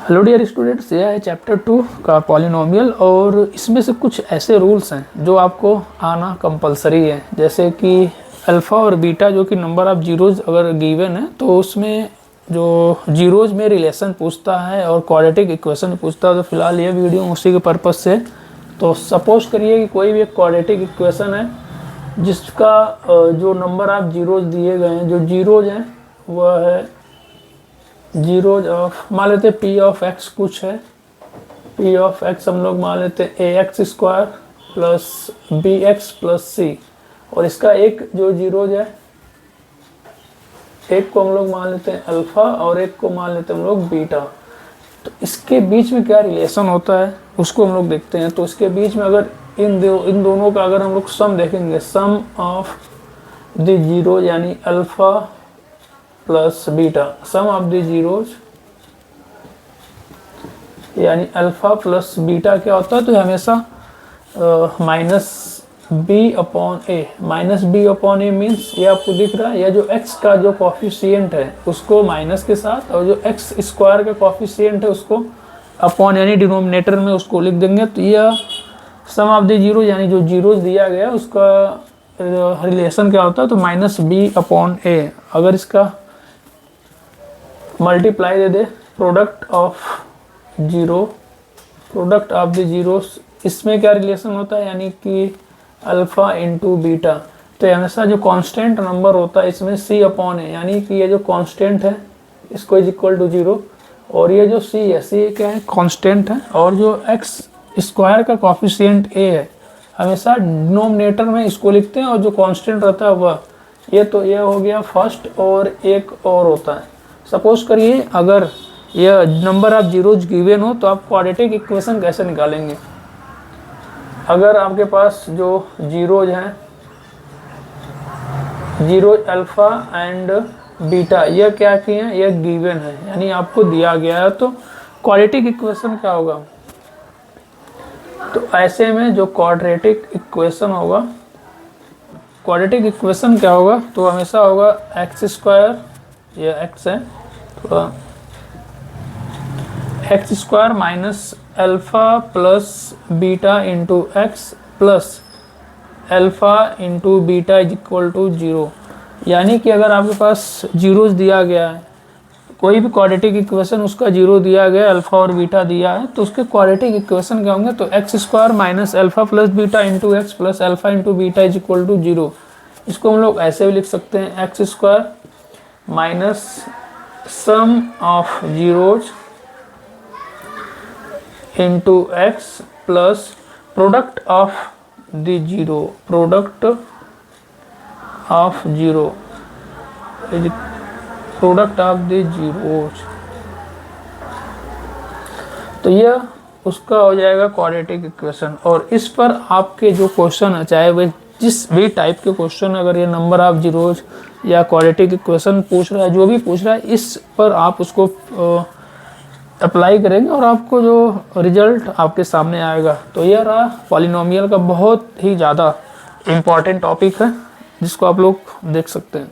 Hello dear students, यह है chapter 2 का पॉलिनोमियल और इसमें से कुछ ऐसे रूल्स हैं जो आपको आना कंपलसरी है। जैसे कि अल्फ़ा और बीटा जो कि नंबर ऑफ जीरोज़ अगर गिवन है तो उसमें जो जीरोज़ में रिलेशन पूछता है और क्वाड्रेटिक इक्वेशन पूछता है। तो फिलहाल ये वीडियो उसी के पर्पज़ से। तो सपोज करिए कि कोई भी एक क्वाड्रेटिक इक्वेशन है जिसका जो नंबर ऑफ जीरोज़ दिए गए हैं, जो जीरोज़ हैं वह है जीरोज ऑफ, मान लेते पी ऑफ एक्स कुछ है। पी ऑफ एक्स हम लोग मान लेते हैं A x square plus B x plus C, और इसका एक जो जीरोज है, एक को हम लोग मान लेते हैं अल्फा और एक को मान लेते हैं हम लोग बीटा। तो इसके बीच में क्या रिलेशन होता है उसको हम लोग देखते हैं। तो इसके बीच में अगर इन दोनों का अगर हम लोग सम देखेंगे, सम ऑफ द जीरोज यानी alpha plus beta, sum of the zeros यानी अल्फा प्लस बीटा क्या होता है, तो हमेशा minus B upon A. Minus B upon A means ये आपको दिख रहा है, यह जो एक्स का जो कॉफिशिएंट है उसको माइनस के साथ, और जो एक्स स्क्वायर का कॉफिशिएंट है उसको अपॉन यानी डिनोमिनेटर में उसको लिख देंगे। तो यह सम ऑफ द जीरो यानी जो जीरोज दिया गया उसका रिलेशन क्या होता है, तो माइनस बी अपॉन ए। अगर इसका multiply they they product of zero, product of the zero, इसमें क्या रिलेशन होता है यानी कि अल्फा इंटू बीटा। तो हमेशा जो कांस्टेंट नंबर होता है इसमें सी अपॉन है, यानी कि ये जो कांस्टेंट है इसको इज इक्वल टू जीरो, और ये जो सी है, सी क्या है, कांस्टेंट है, और जो एक्स स्क्वायर का कॉफिशिएंट ए है हमेशा डिनोमिनेटर में इसको लिखते हैं, और जो कांस्टेंट रहता है वह ये। तो ये हो गया फर्स्ट, और एक और होता है। सपोज करिए अगर यह नंबर ऑफ जीरोज गिवन हो तो आप क्वाड्रेटिक इक्वेशन कैसे निकालेंगे। अगर आपके पास जो जीरोज हैं, जीरोज अल्फा एंड बीटा, यह क्या किए हैं, यह गिवन है यानी आपको दिया गया है, तो क्वाड्रेटिक इक्वेशन क्या होगा। तो ऐसे में जो क्वाड्रेटिक इक्वेशन होगा, क्वाड्रेटिक इक्वेशन क्या होगा, तो हमेशा होगा एक्स स्क्वायर, यह एक्स है, तो x square minus alpha plus beta into x plus alpha into beta is equal to zero. यानी कि अगर आपके पास जीरोज दिया गया है, कोई भी क्वाड्रेटिक इक्वेशन उसका जीरो दिया गया है, अल्फा और बीटा दिया है, तो उसके क्वाड्रेटिक इक्वेशन क्या होंगे, तो x square minus alpha plus beta into x plus alpha into beta is equal to zero. इसको हम लोग ऐसे भी लिख सकते हैं, x square minus sum of zeros into x plus product of the zero, product of zero, product of the zeros. तो यह उसका हो जाएगा क्वाड्रेटिक इक्वेशन। और इस पर आपके जो क्वेश्चन है, चाहे वह जिस भी टाइप के क्वेश्चन, अगर ये नंबर ऑफ जीरोज या क्वाड्रेटिक इक्वेशन पूछ रहा है, जो भी पूछ रहा है, इस पर आप उसको अप्लाई करेंगे और आपको जो रिजल्ट आपके सामने आएगा। तो यह रहा पॉलिनोमियल का बहुत ही ज़्यादा इम्पॉर्टेंट टॉपिक है जिसको आप लोग देख सकते हैं।